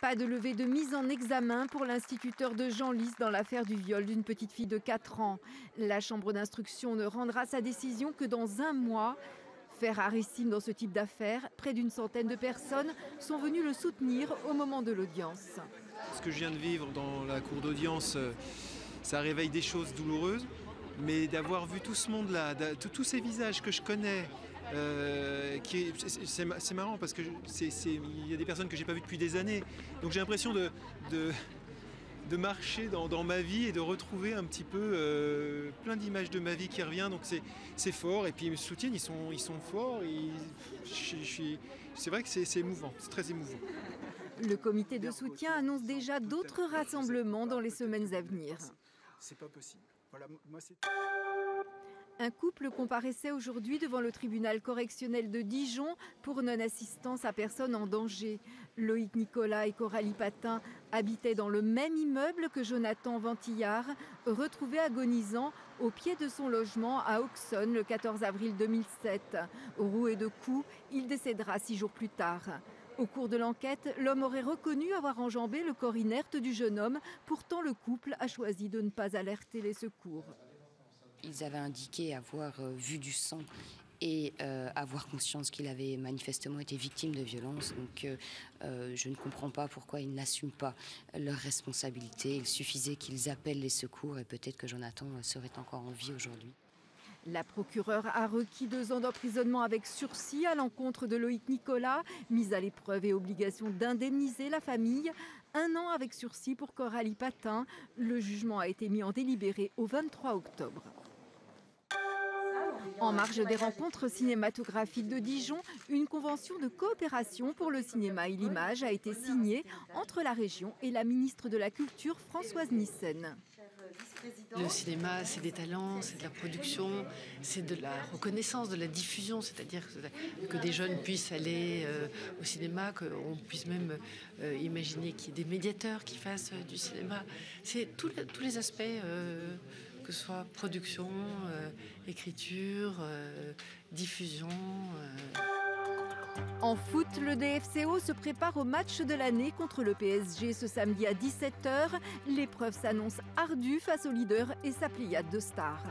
Pas de levée de mise en examen pour l'instituteur de Genlis dans l'affaire du viol d'une petite fille de 4 ans. La chambre d'instruction ne rendra sa décision que dans 1 mois. Fait rarissime dans ce type d'affaires, près d'une centaine de personnes sont venues le soutenir au moment de l'audience. Ce que je viens de vivre dans la cour d'audience, ça réveille des choses douloureuses, mais d'avoir vu tout ce monde-là, tous ces visages que je connais, c'est marrant parce qu'il y a des personnes que j'ai pas vues depuis des années. Donc j'ai l'impression de marcher dans ma vie et de retrouver un petit peu plein d'images de ma vie qui revient. Donc c'est fort. Et puis ils me soutiennent, ils sont forts. C'est vrai que c'est émouvant, c'est très émouvant. Le comité de soutien annonce déjà d'autres rassemblements dans les semaines à venir. C'est pas possible. Voilà, moi c'est... Un couple comparaissait aujourd'hui devant le tribunal correctionnel de Dijon pour non-assistance à personne en danger. Loïc Nicolas et Coralie Patin habitaient dans le même immeuble que Jonathan Ventillard, retrouvé agonisant au pied de son logement à Auxonne le 14 avril 2007. Roué de coups, il décédera 6 jours plus tard. Au cours de l'enquête, l'homme aurait reconnu avoir enjambé le corps inerte du jeune homme. Pourtant, le couple a choisi de ne pas alerter les secours. Ils avaient indiqué avoir vu du sang et avoir conscience qu'il avait manifestement été victime de violences. Donc je ne comprends pas pourquoi ils n'assument pas leur responsabilité. Il suffisait qu'ils appellent les secours et peut-être que Jonathan serait encore en vie aujourd'hui. La procureure a requis 2 ans d'emprisonnement avec sursis à l'encontre de Loïc Nicolas, mise à l'épreuve et obligation d'indemniser la famille. 1 an avec sursis pour Coralie Patin. Le jugement a été mis en délibéré au 23 octobre. En marge des rencontres cinématographiques de Dijon, une convention de coopération pour le cinéma et l'image a été signée entre la région et la ministre de la Culture, Françoise Nyssen. Le cinéma, c'est des talents, c'est de la production, c'est de la reconnaissance, de la diffusion, c'est-à-dire que des jeunes puissent aller au cinéma, qu'on puisse même imaginer qu'il y ait des médiateurs qui fassent du cinéma. C'est tous les aspects, que ce soit production, écriture, diffusion. En foot, le DFCO se prépare au match de l'année contre le PSG ce samedi à 17 h. L'épreuve s'annonce ardue face au leader et sa pléiade de stars.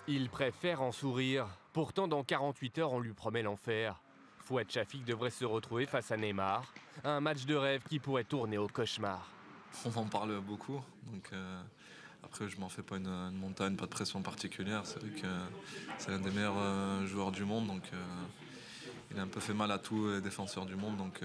Il préfère en sourire. Pourtant, dans 48 heures, on lui promet l'enfer. Fouad Chafik devrait se retrouver face à Neymar. Un match de rêve qui pourrait tourner au cauchemar. On en parle beaucoup, donc après je m'en fais pas une montagne, pas de pression particulière. C'est vrai que c'est l'un des meilleurs joueurs du monde, donc il a un peu fait mal à tous les défenseurs du monde, donc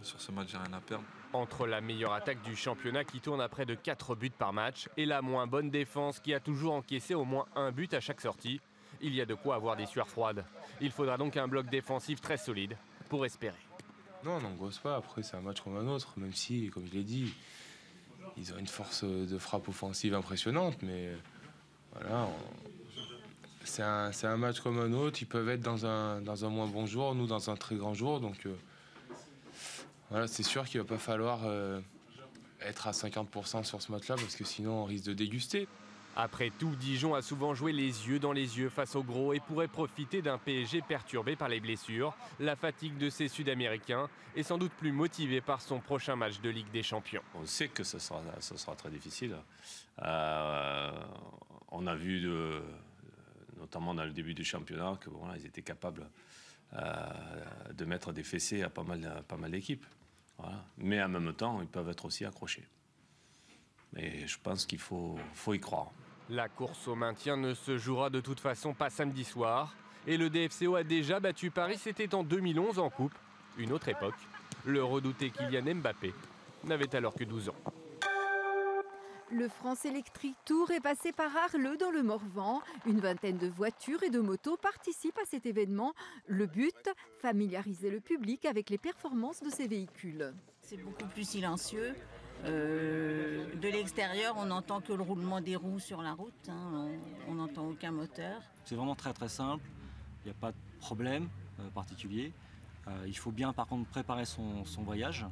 sur ce match j'ai rien à perdre. Entre la meilleure attaque du championnat qui tourne à près de 4 buts par match et la moins bonne défense qui a toujours encaissé au moins 1 but à chaque sortie, il y a de quoi avoir des sueurs froides. Il faudra donc un bloc défensif très solide pour espérer. Non, on n'angoisse pas. Après, c'est un match comme un autre, même si, comme je l'ai dit, ils ont une force de frappe offensive impressionnante. Mais voilà, c'est un match comme un autre. Ils peuvent être dans un moins bon jour, nous dans un très grand jour. Donc voilà, c'est sûr qu'il ne va pas falloir être à 50% sur ce match-là, parce que sinon on risque de déguster. Après tout, Dijon a souvent joué les yeux dans les yeux face aux gros et pourrait profiter d'un PSG perturbé par les blessures, la fatigue de ses Sud-Américains et sans doute plus motivé par son prochain match de Ligue des Champions. On sait que ce sera très difficile. On a vu, notamment dans le début du championnat, que voilà, ils étaient capables de mettre des fessées à pas mal d'équipes. Voilà. Mais en même temps, ils peuvent être aussi accrochés. Et je pense qu'il faut y croire. La course au maintien ne se jouera de toute façon pas samedi soir. Et le DFCO a déjà battu Paris, c'était en 2011 en coupe. Une autre époque. Le redouté Kylian Mbappé n'avait alors que 12 ans. Le France Electric Tour est passé par Arleux dans le Morvan. Une vingtaine de voitures et de motos participent à cet événement. Le but, familiariser le public avec les performances de ces véhicules. C'est beaucoup plus silencieux. De l'extérieur, on n'entend que le roulement des roues sur la route. On n'entend aucun moteur. C'est vraiment très très simple. Il n'y a pas de problème particulier. Il faut bien par contre préparer son voyage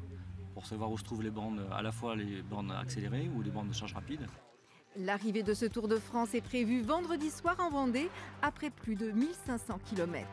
pour savoir où se trouvent les bornes, à la fois les bornes accélérées ou les bornes de charge rapide. L'arrivée de ce Tour de France est prévue vendredi soir en Vendée, après plus de 1500 km.